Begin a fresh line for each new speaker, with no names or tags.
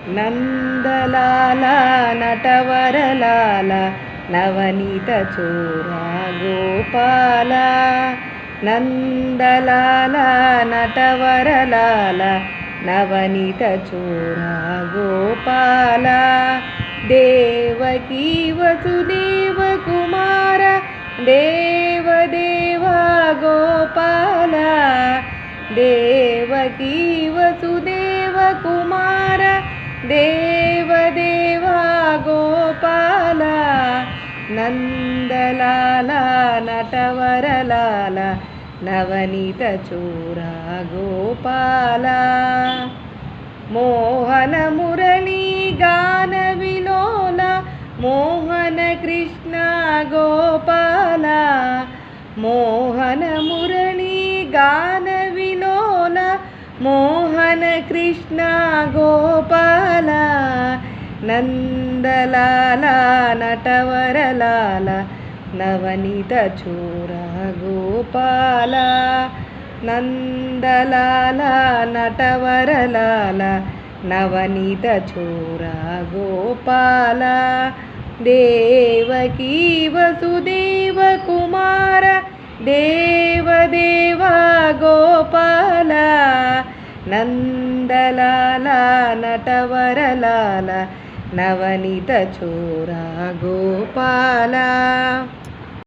నందలాల నటవరలాల నవనీత చోరా గోపాల నందలాల నటవరలాల నవనీత చోరా గోపాల దేవకీ వసుదేవ కుమార దేవదేవ గోపాల దేవకీ వసుదేవ కుమార దేవదేవ గోపాల నందలాల నటవరలాల నవనీత చోరా గోపాల మోహన మురళీ గాన విలోల మోహన కృష్ణ గోపాల మోహన మురళీ గాన విలోల మోహన కృష్ణ గోపాల నందలాల నటవరలాల నవనీత చోరా గోపాల నందలాల నటవరలాల నవనీత చోరా గోపాల దేవకీ వసుదేవ కుమార దేవదేవ గోపాల నందలాల నటవరలాల నవనీత చోరా గోపాల.